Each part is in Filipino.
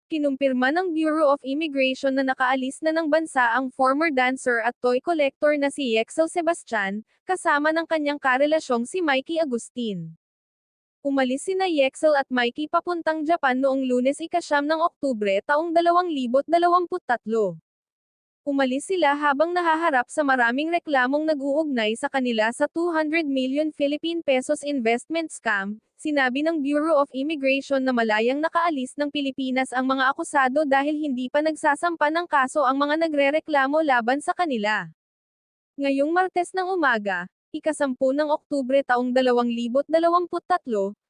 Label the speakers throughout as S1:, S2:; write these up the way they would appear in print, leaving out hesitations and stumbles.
S1: Kinumpirma ng Bureau of Immigration na nakaalis na ng bansa ang former dancer at toy collector na si Yexel Sebastian, kasama ng kanyang karelasyong si Mikey Agustin. Umalis sina Yexel at Mikey papuntang Japan noong Lunes 9 ng Oktubre taong 2023. Umalis sila habang nahaharap sa maraming reklamong nag-uugnay sa kanila sa 200 million Philippine pesos investment scam. Sinabi ng Bureau of Immigration na malayang nakaalis ng Pilipinas ang mga akusado dahil hindi pa nagsasampa ng kaso ang mga nagrereklamo laban sa kanila. Ngayong Martes ng umaga, ika-10 ng Oktubre taong 2023,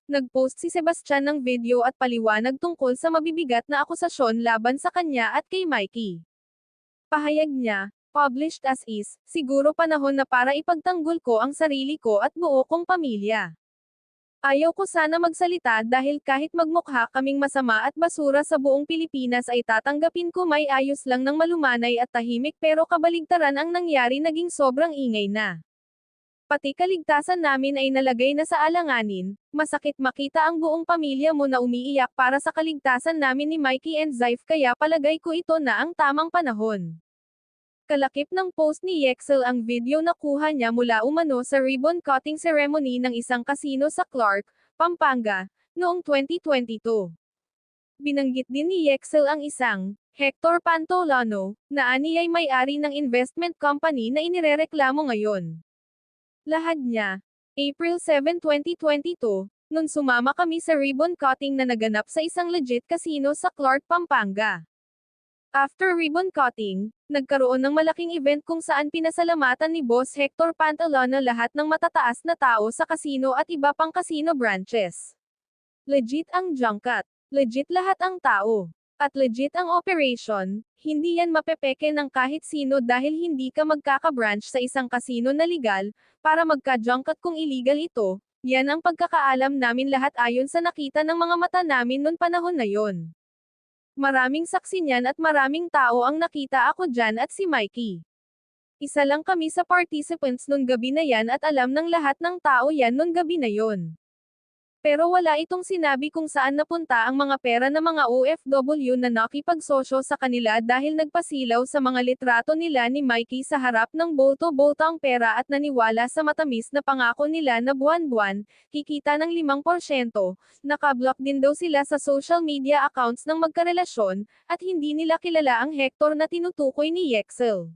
S1: nag-post si Sebastian ng video at paliwanag tungkol sa mabibigat na akusasyon laban sa kanya at kay Mikey. Pahayag niya, published as is, siguro panahon na para ipagtanggol ko ang sarili ko at buo kong pamilya. Ayaw ko sana magsalita dahil kahit magmukha kaming masama at basura sa buong Pilipinas ay tatanggapin ko may ayos lang ng malumanay at tahimik pero kabaligtaran ang nangyari naging sobrang ingay na. Pati kaligtasan namin ay nalagay na sa alanganin, masakit makita ang buong pamilya mo na umiiyak para sa kaligtasan namin ni Mikey and Zyfe kaya palagay ko ito na ang tamang panahon. Kalakip ng post ni Yexel ang video na kuha niya mula umano sa ribbon cutting ceremony ng isang kasino sa Clark, Pampanga, noong 2022. Binanggit din ni Yexel ang isang, Hector Pantolano, na aniyay may-ari ng investment company na inirereklamo ngayon. Lahad niya, April 7, 2022, nun sumama kami sa ribbon cutting na naganap sa isang legit casino sa Clark, Pampanga. After ribbon cutting, nagkaroon ng malaking event kung saan pinasalamatan ni Boss Hector Pantolano lahat ng matataas na tao sa casino at iba pang casino branches. Legit ang junket, legit lahat ang tao, at legit ang operation, hindi yan mapepeke ng kahit sino dahil hindi ka magkaka-branch sa isang casino na legal, para magka-junket kung illegal ito, yan ang pagkakaalam namin lahat ayon sa nakita ng mga mata namin noon panahon na yon. Maraming saksi niyan at maraming tao ang nakita ako dyan at si Mikey. Isa lang kami sa participants nun gabi na yan at alam ng lahat ng tao yan nun gabi na yon. Pero wala itong sinabi kung saan napunta ang mga pera ng mga OFW na nakipagsosyo sa kanila dahil nagpasilaw sa mga litrato nila ni Mikey sa harap ng bolto-bolto ang pera at naniwala sa matamis na pangako nila na buwan-buwan, kikita ng 5%, nakablock din daw sila sa social media accounts ng magkarelasyon, at hindi nila kilala ang Hector na tinutukoy ni Yexel.